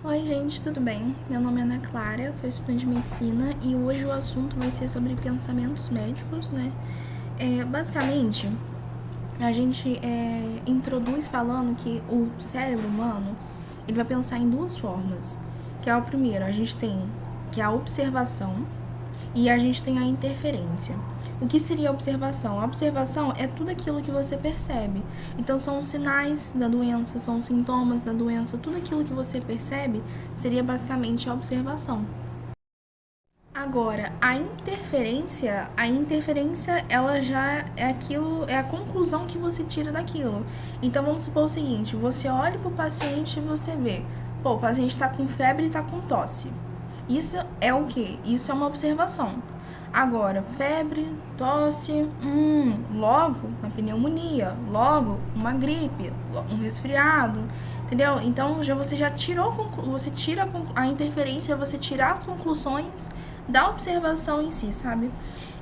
Oi, gente, tudo bem? Meu nome é Ana Clara, sou estudante de medicina e hoje o assunto vai ser sobre pensamentos médicos, né? Basicamente, a gente introduz falando que o cérebro humano ele vai pensar em duas formas, que é o primeiro, a gente tem que é a observação e a gente tem a interferência. O que seria a observação? A observação é tudo aquilo que você percebe. Então, são os sinais da doença, são os sintomas da doença, tudo aquilo que você percebe seria basicamente a observação. Agora, a interferência ela já é aquilo, é a conclusão que você tira daquilo. Então, vamos supor o seguinte: você olha para o paciente e você vê, pô, o paciente está com febre e está com tosse. Isso é o quê? Isso é uma observação. Agora, febre, tosse, logo uma pneumonia, logo uma gripe, um resfriado, entendeu? Então você já tirou, você tira a interferência, você tira as conclusões da observação em si, sabe?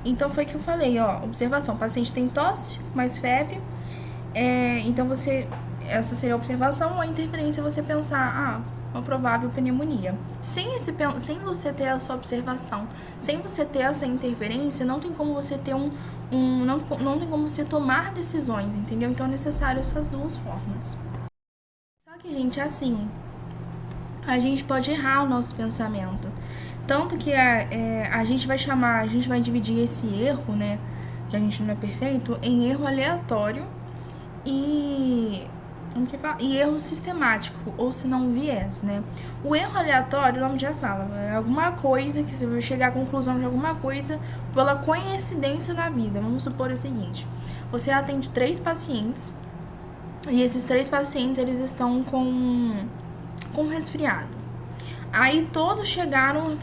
Então foi que eu falei, ó, observação, o paciente tem tosse, mais febre, então essa seria a observação, a interferência é você pensar, uma provável pneumonia. Sem você ter a sua observação, sem você ter essa interferência, não tem como você ter não tem como você tomar decisões, entendeu? Então é necessário essas duas formas. Só que, gente, assim, a gente pode errar o nosso pensamento. Tanto que a gente vai dividir esse erro, né, que a gente não é perfeito, em erro aleatório e erro sistemático, ou se não viés, né? O erro aleatório, o nome já fala, é alguma coisa que você vai chegar à conclusão de alguma coisa pela coincidência da vida. Vamos supor o seguinte: você atende 3 pacientes e esses 3 pacientes eles estão com resfriado. Aí todos chegaram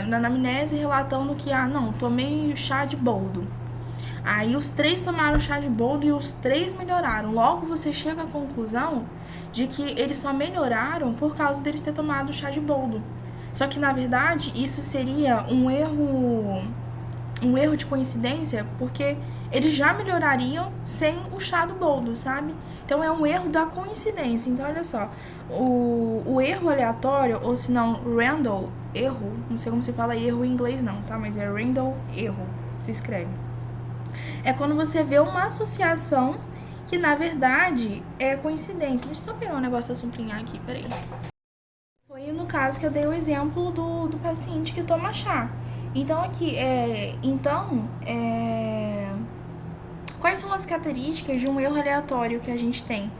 na anamnese relatando que, não, tomei chá de boldo. Aí os 3 tomaram chá de boldo e os 3 melhoraram. Logo você chega à conclusão de que eles só melhoraram por causa deles ter tomado chá de boldo. Só que na verdade isso seria um erro de coincidência, porque eles já melhorariam sem o chá do boldo, sabe? Então é um erro da coincidência. Então olha só, o erro aleatório, ou se não, random erro, não sei como se fala erro em inglês não, tá? Mas é random erro, se escreve. É quando você vê uma associação que na verdade é coincidência. Deixa eu só pegar um negócio a sublinhar aqui, peraí. Foi no caso que eu dei o exemplo do paciente que toma chá. Então aqui, quais são as características de um erro aleatório que a gente tem?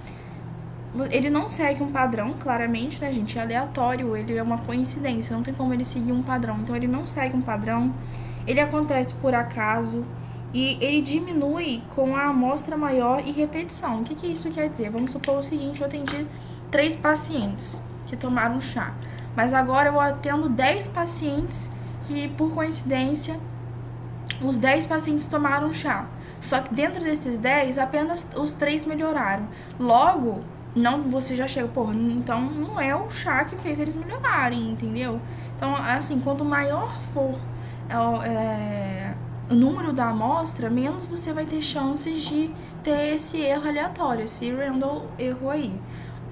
Ele não segue um padrão, claramente, né, gente? É aleatório, ele é uma coincidência, não tem como ele seguir um padrão. Então ele não segue um padrão, ele acontece por acaso e ele diminui com a amostra maior e repetição. O que isso quer dizer? Vamos supor o seguinte: eu atendi 3 pacientes que tomaram chá, mas agora eu atendo 10 pacientes que, por coincidência, os 10 pacientes tomaram chá. Só que dentro desses 10, apenas os 3 melhoraram. Logo, não, você já chega, então não é o chá que fez eles melhorarem, entendeu? Então, assim, quanto maior for o número da amostra, menos você vai ter chances de ter esse erro aleatório, esse random erro aí.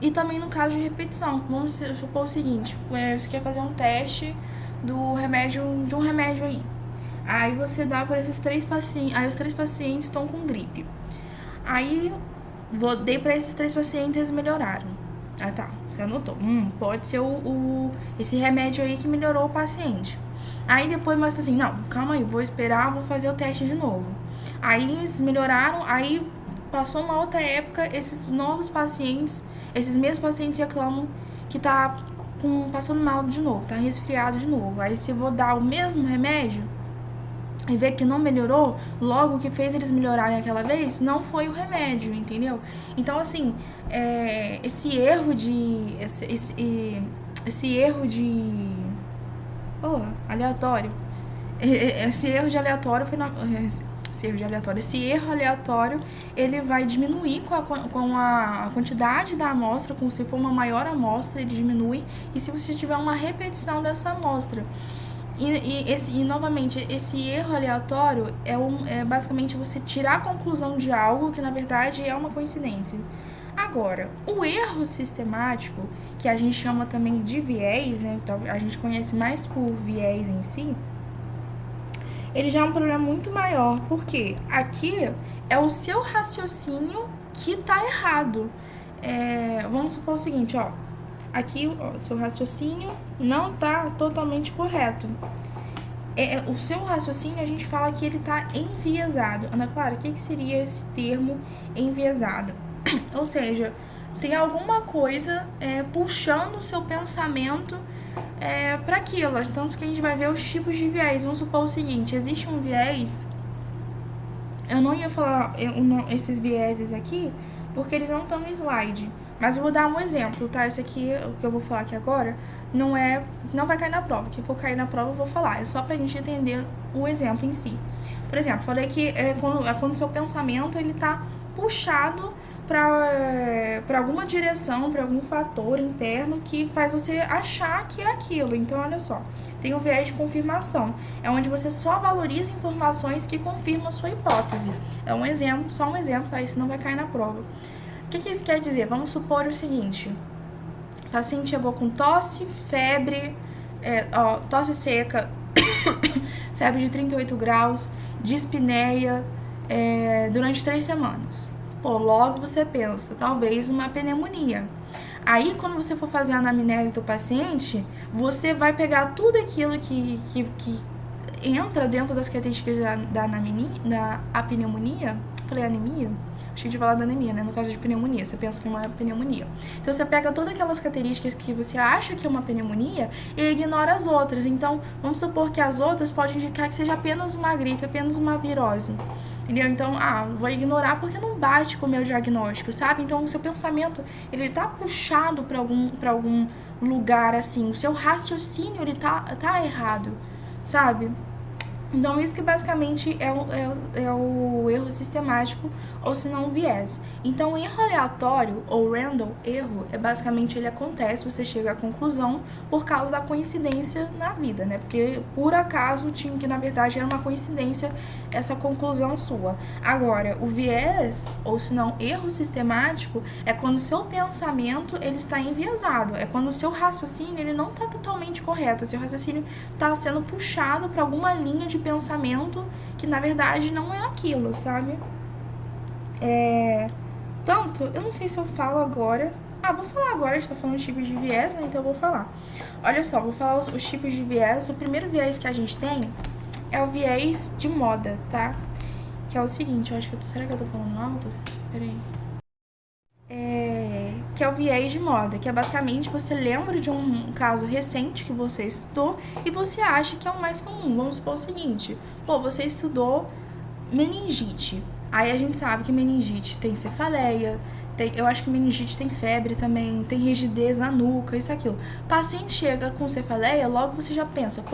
E também no caso de repetição, vamos supor o seguinte: você quer fazer um teste de um remédio aí. Aí você dá para esses 3 pacientes, aí os 3 pacientes estão com gripe. Aí dei para esses 3 pacientes, eles melhoraram. Ah, tá, você anotou. Pode ser esse remédio aí que melhorou o paciente. Aí depois, mais assim, não, calma aí, vou esperar, vou fazer o teste de novo. Aí eles melhoraram, aí passou uma outra época, esses novos pacientes, esses mesmos pacientes reclamam que tá passando mal de novo, tá resfriado de novo. Aí se eu vou dar o mesmo remédio e ver que não melhorou, logo o que fez eles melhorarem aquela vez não foi o remédio, entendeu? Então, assim, esse erro de aleatório. Esse erro aleatório, ele vai diminuir com a quantidade da amostra, como se for uma maior amostra, ele diminui, e se você tiver uma repetição dessa amostra. E novamente, esse erro aleatório é basicamente você tirar a conclusão de algo que na verdade é uma coincidência. Agora, o erro sistemático, que a gente chama também de viés, né? Então, a gente conhece mais por viés em si, ele já é um problema muito maior, porque aqui é o seu raciocínio que tá errado. Vamos supor o seguinte, ó. Aqui, ó, seu raciocínio não tá totalmente correto. O seu raciocínio, a gente fala que ele tá enviesado. Ana Clara, o que seria esse termo enviesado? Ou seja, tem alguma coisa puxando o seu pensamento para aquilo. Tanto que a gente vai ver os tipos de viés. Vamos supor o seguinte, existe um viés... Eu não ia falar esses vieses aqui, porque eles não estão no slide. Mas eu vou dar um exemplo, tá? Esse aqui, o que eu vou falar aqui agora, não vai cair na prova. O que for cair na prova eu vou falar. É só pra gente entender o exemplo em si. Por exemplo, falei que quando o seu pensamento ele tá puxado para alguma direção, para algum fator interno que faz você achar que é aquilo. Então, olha só, tem o viés de confirmação, é onde você só valoriza informações que confirmam a sua hipótese. É um exemplo, só um exemplo, tá? Isso não vai cair na prova. O que isso quer dizer? Vamos supor o seguinte: o paciente chegou com tosse, febre, tosse seca, febre de 38 graus, dispneia, durante 3 semanas. Pô, logo você pensa, talvez uma pneumonia. Aí, quando você for fazer a anamnese do paciente, você vai pegar tudo aquilo que entra dentro das características da pneumonia. Falei anemia? Achei de falar da anemia, né? No caso de pneumonia, você pensa que é uma pneumonia. Então, você pega todas aquelas características que você acha que é uma pneumonia e ignora as outras. Então, vamos supor que as outras podem indicar que seja apenas uma gripe, apenas uma virose. Entendeu? Então, vou ignorar porque não bate com o meu diagnóstico, sabe? Então, o seu pensamento, ele tá puxado para algum lugar, assim. O seu raciocínio, ele tá errado, sabe? Então, isso que basicamente é o erro sistemático, ou se não, o viés. Então, o erro aleatório, ou random erro, basicamente ele acontece, você chega à conclusão por causa da coincidência na vida, né? Porque, por acaso, tinha que, na verdade, era uma coincidência essa conclusão sua. Agora, o viés, ou se não, erro sistemático, é quando o seu pensamento, ele está enviesado. É quando o seu raciocínio, ele não está totalmente correto. O seu raciocínio está sendo puxado para alguma linha de pensamento que na verdade não é aquilo, sabe? Tanto, eu não sei se eu falo agora. Vou falar agora, a gente tá falando de tipos de viés, né? Então eu vou falar. Olha só, vou falar os tipos de viés. O primeiro viés que a gente tem é o viés de moda, tá? Que é o seguinte, será que eu tô falando alto? Peraí. Que é o viés de moda, que é basicamente você lembra de um caso recente que você estudou e você acha que é o mais comum. Vamos supor o seguinte: você estudou meningite. Aí a gente sabe que meningite tem cefaleia, eu acho que meningite tem febre também, tem rigidez na nuca, isso aquilo. O paciente chega com cefaleia, logo você já pensa,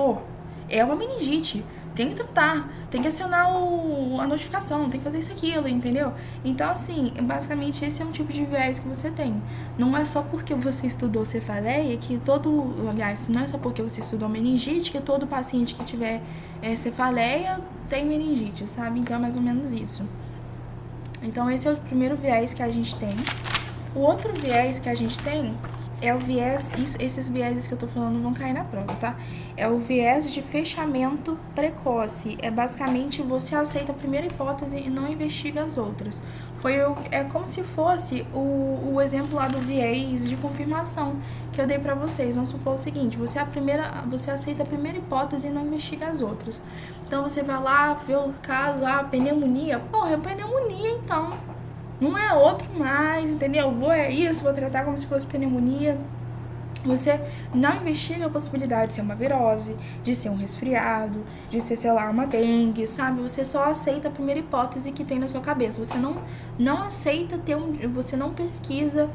é uma meningite. Tem que tratar, tem que acionar a notificação, tem que fazer isso, aquilo, entendeu? Então, assim, basicamente esse é um tipo de viés que você tem. Não é só porque você estudou cefaleia que aliás, não é só porque você estudou meningite que todo paciente que tiver cefaleia tem meningite, sabe? Então é mais ou menos isso. Então esse é o primeiro viés que a gente tem. O outro viés que a gente tem é o viés, esses viéses que eu tô falando vão cair na prova, tá? É o viés de fechamento precoce. É basicamente você aceita a primeira hipótese e não investiga as outras. É como se fosse o exemplo lá do viés de confirmação que eu dei pra vocês. Vamos supor o seguinte: você aceita a primeira hipótese e não investiga as outras. Então você vai lá, vê o caso, pneumonia. É pneumonia então. Não é outro mais, entendeu? Vou tratar como se fosse pneumonia. Você não investiga a possibilidade de ser uma virose, de ser um resfriado, de ser, sei lá, uma dengue, sabe? Você só aceita a primeira hipótese que tem na sua cabeça. Você não aceita você não pesquisa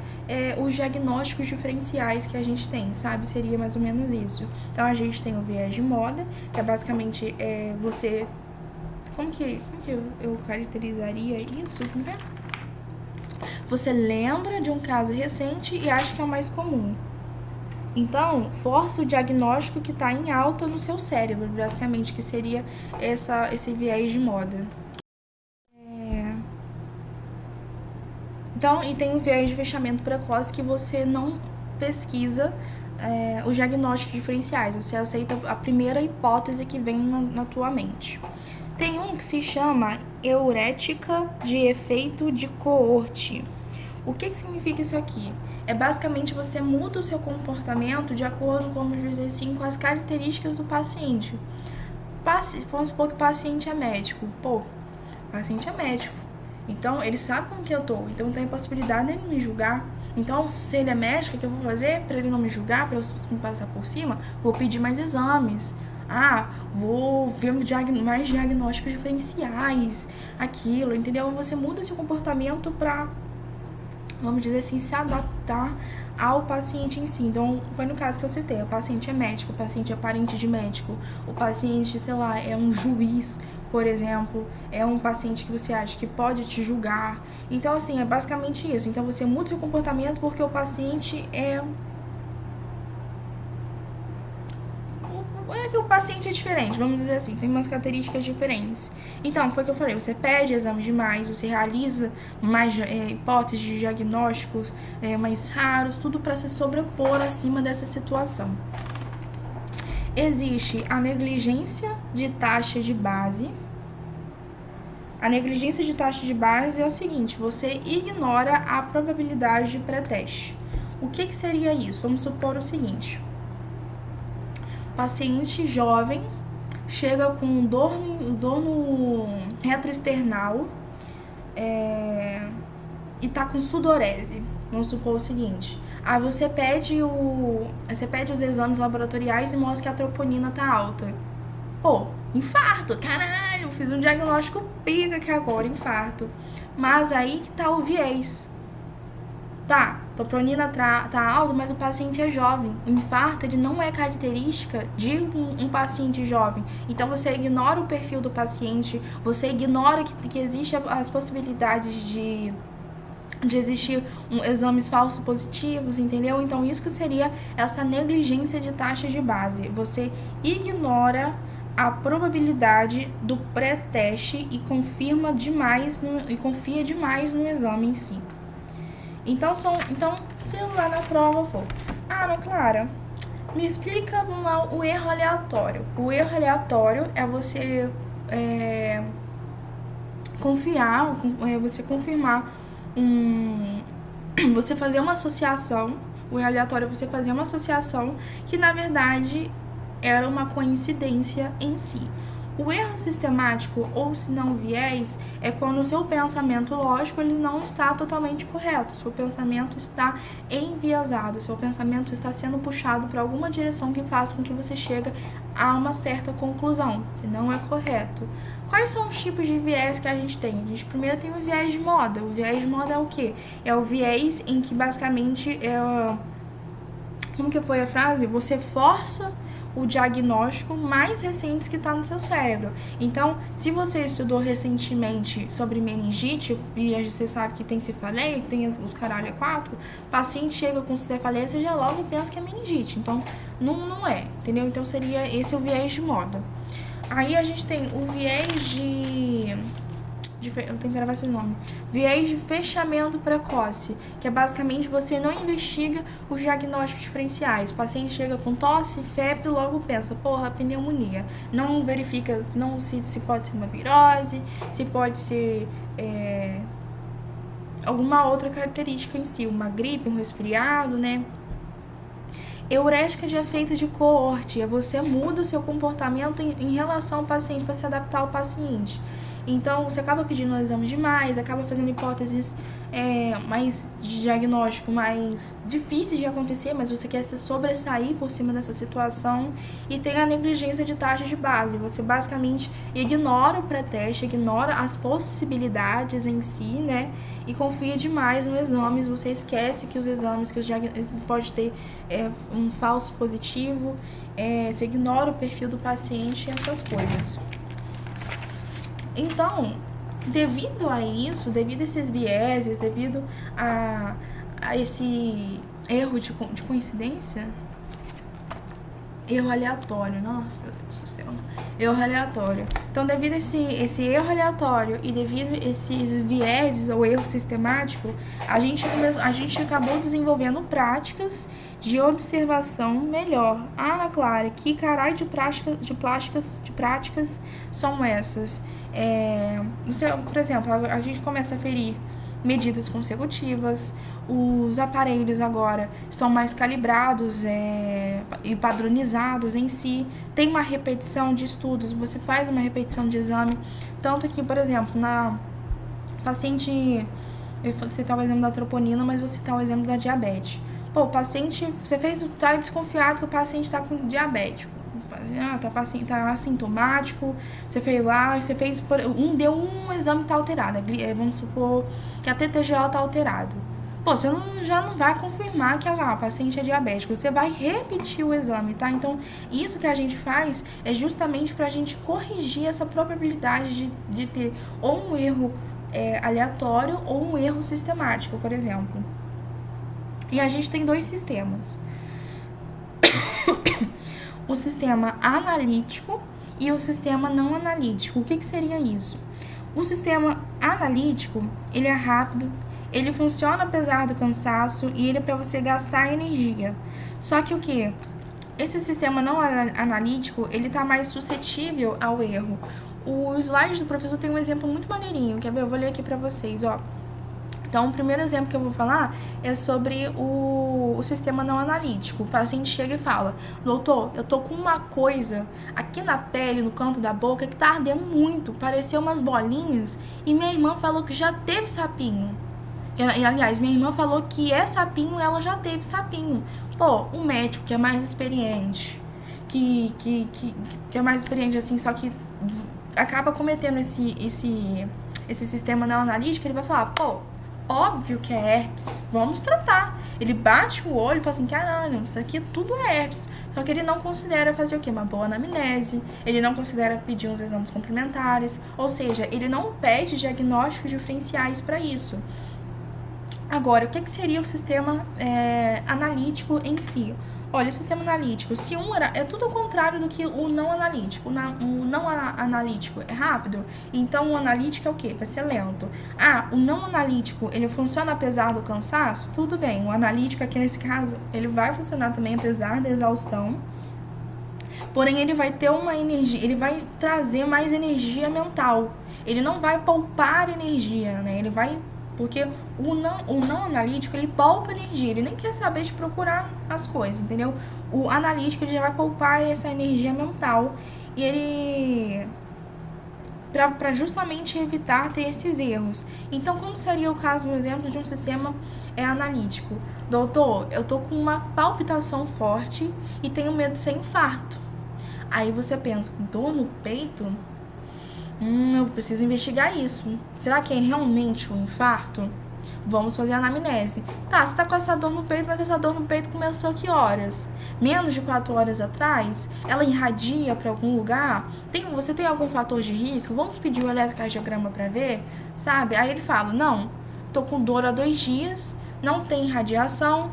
os diagnósticos diferenciais que a gente tem, sabe? Seria mais ou menos isso. Então, a gente tem o viés de moda, que é basicamente você... Como que eu caracterizaria isso? Você lembra de um caso recente e acha que é o mais comum. Então, força o diagnóstico que está em alta no seu cérebro, basicamente, que seria esse viés de moda. Então, e tem o viés de fechamento precoce que você não pesquisa os diagnósticos diferenciais, você aceita a primeira hipótese que vem na tua mente. Tem um que se chama heurética de efeito de Coorte. O que significa isso aqui? É basicamente você muda o seu comportamento de acordo, vamos dizer assim, com as características do paciente. Vamos supor que o paciente é médico. Pô, o paciente é médico. Então, ele sabe como que eu tô. Então, tem a possibilidade dele me julgar. Então, se ele é médico, o que eu vou fazer para ele não me julgar, para eu me passar por cima? Vou pedir mais exames. Vou ver mais diagnósticos diferenciais, aquilo, entendeu? Você muda seu comportamento para, vamos dizer assim, se adaptar ao paciente em si. Então, foi no caso que eu citei. O paciente é médico, o paciente é parente de médico, o paciente, sei lá, é um juiz, por exemplo, é um paciente que você acha que pode te julgar. Então, assim, é basicamente isso. Então, você muda seu comportamento porque o paciente que o paciente é diferente, vamos dizer assim, tem umas características diferentes. Então, foi o que eu falei, você pede exames demais, você realiza mais hipóteses de diagnósticos mais raros, tudo para se sobrepor acima dessa situação. Existe a negligência de taxa de base. A negligência de taxa de base é o seguinte, você ignora a probabilidade de pré-teste. O que seria isso? Vamos supor o seguinte: paciente jovem chega com dor no retroesternal e tá com sudorese. Vamos supor o seguinte: você pede os exames laboratoriais e mostra que a troponina tá alta. Pô, infarto, caralho, fiz um diagnóstico pica aqui agora, infarto. Mas aí que tá o viés. Tá, a troponina tá alta, mas o paciente é jovem. O infarto, ele não é característica de um paciente jovem. Então, você ignora o perfil do paciente, você ignora que existem as possibilidades de existir exames falsos positivos, entendeu? Então, isso que seria essa negligência de taxa de base. Você ignora a probabilidade do pré-teste e confia demais no exame em si. Então, se lá na prova for, Ana Clara, me explica, vamos lá, o erro aleatório. O erro aleatório é você você confirmar você fazer uma associação. O erro aleatório é você fazer uma associação que, na verdade, era uma coincidência em si. O erro sistemático, ou se não viés, é quando o seu pensamento lógico ele não está totalmente correto. O seu pensamento está enviesado, o seu pensamento está sendo puxado para alguma direção que faz com que você chegue a uma certa conclusão, que não é correto. Quais são os tipos de viés que a gente tem? A gente primeiro tem o viés de moda. O viés de moda é o quê? É o viés em que basicamente como que foi a frase? Você força o diagnóstico mais recente que está no seu cérebro. Então, se você estudou recentemente sobre meningite, e você sabe que tem cefaleia, tem os caralho 4, o paciente chega com cefaleia, você já logo pensa que é meningite. Então, não é, entendeu? Então, seria esse o viés de moda. Aí, a gente tem o viés eu tenho que gravar esse nome. Viés de fechamento precoce, que é basicamente você não investiga os diagnósticos diferenciais. O paciente chega com tosse, febre, logo pensa, porra, pneumonia. Não verifica se pode ser uma virose, se pode ser alguma outra característica em si, uma gripe, um resfriado, né? Heurética de efeito de Coorte, é você muda o seu comportamento em relação ao paciente para se adaptar ao paciente. Então, você acaba pedindo um exame demais, acaba fazendo hipóteses mais de diagnóstico mais difíceis de acontecer, mas você quer se sobressair por cima dessa situação. E tem a negligência de taxa de base. Você basicamente ignora o pré-teste, ignora as possibilidades em si, né? E confia demais nos exames. Você esquece que os exames, que pode ter um falso positivo. Você ignora o perfil do paciente e essas coisas. Então, devido a isso, devido a esses vieses, devido a esse erro de coincidência, erro aleatório. Nossa, meu Deus do céu. Erro aleatório. Então, devido a esse erro aleatório e devido a esses vieses ou erro sistemático, a gente acabou desenvolvendo práticas de observação melhor. Ana Clara, que caralho de práticas são essas? Por exemplo, a gente começa a ferir medidas consecutivas, os aparelhos agora estão mais calibrados e padronizados em si, tem uma repetição de estudos, você faz uma repetição de exame, tanto que, por exemplo, na paciente, eu vou citar o exemplo da troponina, mas vou citar o exemplo da diabetes. Pô, o paciente, você tá desconfiado que o paciente está com diabético, tá assintomático, você fez lá, deu um exame que tá alterado, vamos supor que a TTGO tá alterado. Pô, você já não vai confirmar que o paciente é diabético, você vai repetir o exame, tá? Então, isso que a gente faz é justamente pra gente corrigir essa probabilidade de ter ou um erro aleatório ou um erro sistemático, por exemplo. E a gente tem 2 sistemas. O sistema analítico e o sistema não analítico. O que seria isso? O sistema analítico, ele é rápido, ele funciona apesar do cansaço e ele é para você gastar energia. Só que o que? Esse sistema não analítico, ele está mais suscetível ao erro. O slide do professor tem um exemplo muito maneirinho, quer ver? Eu vou ler aqui para vocês, ó. Então, o primeiro exemplo que eu vou falar é sobre o sistema não analítico. O paciente chega e fala: doutor, eu tô com uma coisa aqui na pele, no canto da boca, que tá ardendo muito, pareceu umas bolinhas, e minha irmã falou que já teve sapinho. E, aliás, minha irmã falou que é sapinho, ela já teve sapinho. Pô, o médico que é mais experiente, que é mais experiente assim, só que acaba cometendo esse sistema não analítico, ele vai falar: pô, óbvio que é herpes, vamos tratar. Ele bate o olho e fala assim: caralho, isso aqui tudo é herpes. Só que ele não considera fazer o quê? Uma boa anamnese, ele não considera pedir uns exames complementares, ou seja, ele não pede diagnósticos diferenciais para isso. Agora, o que seria o sistema analítico em si? Olha, o sistema analítico, se é tudo ao contrário do que o não analítico. O não analítico é rápido, então o analítico é o quê? Vai ser lento. O não analítico, ele funciona apesar do cansaço? Tudo bem, o analítico aqui nesse caso, ele vai funcionar também apesar da exaustão, porém ele vai ter uma energia, ele vai trazer mais energia mental. Ele não vai poupar energia, né? Ele vai... Porque o não analítico, ele poupa energia, ele nem quer saber de procurar as coisas, entendeu? O analítico, ele já vai poupar essa energia mental e ele... para justamente evitar ter esses erros. Então, como seria o caso, por exemplo, de um sistema analítico? Doutor, eu tô com uma palpitação forte e tenho medo de ser infarto. Aí você pensa: dor no peito? Eu preciso investigar isso. Será que é realmente um infarto? Vamos fazer a anamnese. Tá, você tá com essa dor no peito, mas essa dor no peito começou a que horas? Menos de 4 horas atrás? Ela irradia para algum lugar? Você tem algum fator de risco? Vamos pedir o eletrocardiograma para ver? Sabe? Aí ele fala: não, tô com dor há 2 dias, não tem radiação,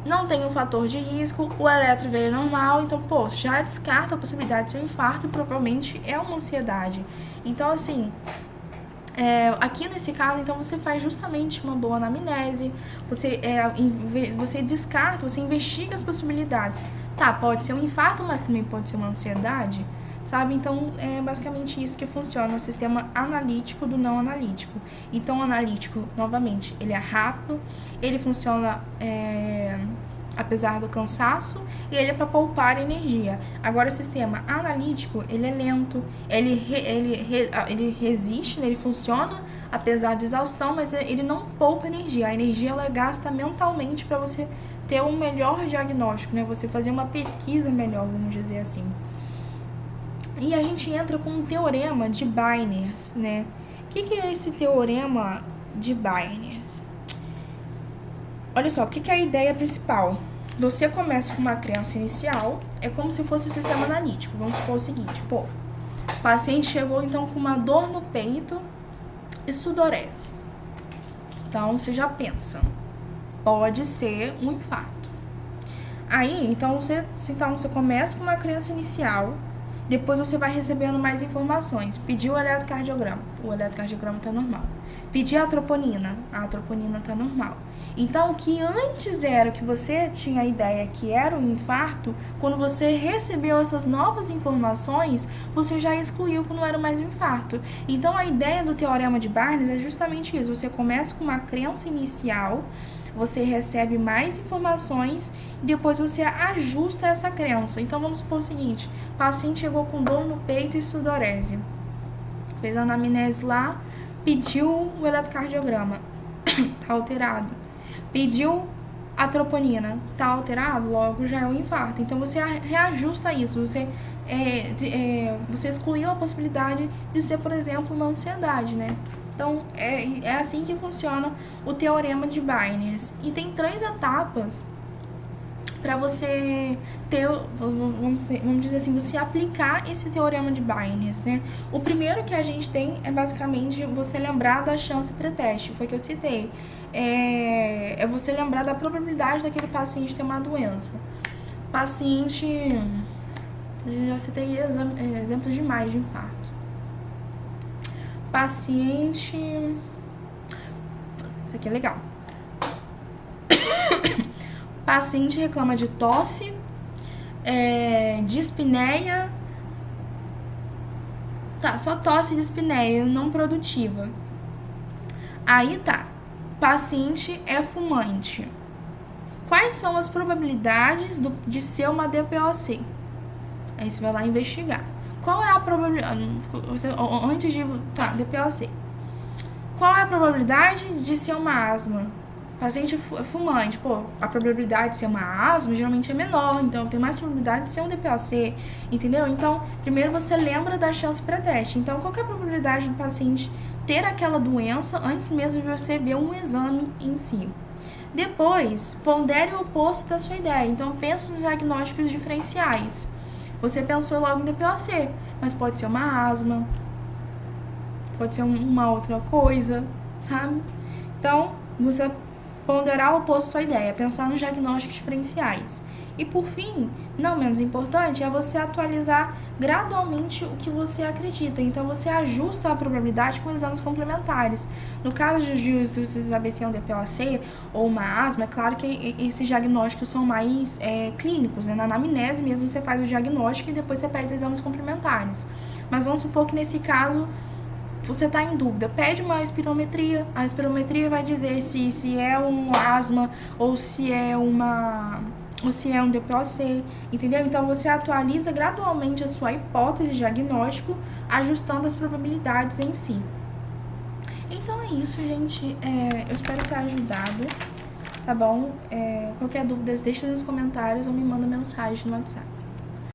não tem um fator de risco, o eletro veio normal, então, pô, já descarta a possibilidade de ser um infarto e provavelmente é uma ansiedade. Então, assim, aqui nesse caso, então, você faz justamente uma boa anamnese, você descarta, você investiga as possibilidades. Tá, pode ser um infarto, mas também pode ser uma ansiedade, sabe? Então, é basicamente isso que funciona o sistema analítico do não analítico. Então, o analítico, novamente, ele é rápido, ele funciona apesar do cansaço e ele é para poupar energia. Agora, o sistema analítico, ele é lento, ele resiste, ele funciona apesar de exaustão, mas ele não poupa energia. A energia, ela gasta mentalmente para você ter um melhor diagnóstico, né? Você fazer uma pesquisa melhor, vamos dizer assim. E a gente entra com um teorema de Byners, né? O que é esse teorema de Byners? Olha só, o que é a ideia principal? Você começa com uma crença inicial, é como se fosse o sistema analítico. Vamos supor o seguinte: pô, o paciente chegou então com uma dor no peito e sudorese. Então você já pensa, pode ser um infarto. Aí, então você começa com uma crença inicial, depois você vai recebendo mais informações. Pediu o eletrocardiograma tá normal. Pedi a troponina tá normal. Então, o que antes era que você tinha a ideia que era um infarto, quando você recebeu essas novas informações, você já excluiu que não era mais um infarto. Então, a ideia do teorema de Barnes é justamente isso. Você começa com uma crença inicial, você recebe mais informações e depois você ajusta essa crença. Então, vamos supor o seguinte: o paciente chegou com dor no peito e sudorese. Fez a anamnese lá, pediu o eletrocardiograma, tá alterado. Pediu a troponina, tá alterado, logo já é um infarto. Então, você reajusta isso. Você excluiu a possibilidade de ser, por exemplo, uma ansiedade, né? Então, é assim que funciona o teorema de Barnes. E tem 3 etapas para você ter, vamos dizer assim, você aplicar esse teorema de Barnes, né? O primeiro que a gente tem é basicamente você lembrar da chance pré-teste, foi que eu citei. É você lembrar da probabilidade daquele paciente ter uma doença. Paciente, já citei exemplos demais de infarto. Paciente, isso aqui é legal. Paciente reclama de tosse, dispneia, só tosse e dispneia não produtiva. Aí paciente é fumante. Quais são as probabilidades de ser uma DPOC? Aí você vai lá investigar. Qual é a probabilidade, antes de, DPOC. Qual é a probabilidade de ser uma asma? Paciente fumante, a probabilidade de ser uma asma geralmente é menor, então tem mais probabilidade de ser um DPOC, entendeu? Então, primeiro você lembra da chance pré-teste. Então, qual que é a probabilidade do paciente ter aquela doença antes mesmo de você ver um exame em si? Depois, pondere o oposto da sua ideia. Então, pensa nos diagnósticos diferenciais. Você pensou logo em DPOC, mas pode ser uma asma, pode ser uma outra coisa, sabe? Então, você ponderar o oposto da sua ideia, pensar nos diagnósticos diferenciais. E por fim, não menos importante, é você atualizar gradualmente o que você acredita. Então, você ajusta a probabilidade com exames complementares. No caso de você saber se é um DPOC ou uma asma, é claro que esses diagnósticos são mais clínicos, né? Na anamnese mesmo você faz o diagnóstico e depois você pede exames complementares. Mas vamos supor que nesse caso você está em dúvida, pede uma espirometria. A espirometria vai dizer se é um asma ou se é um DPOC, entendeu? Então, você atualiza gradualmente a sua hipótese de diagnóstico, ajustando as probabilidades em si. Então, é isso, gente. Eu espero ter ajudado, tá bom? Qualquer dúvida, deixa nos comentários ou me manda mensagem no WhatsApp.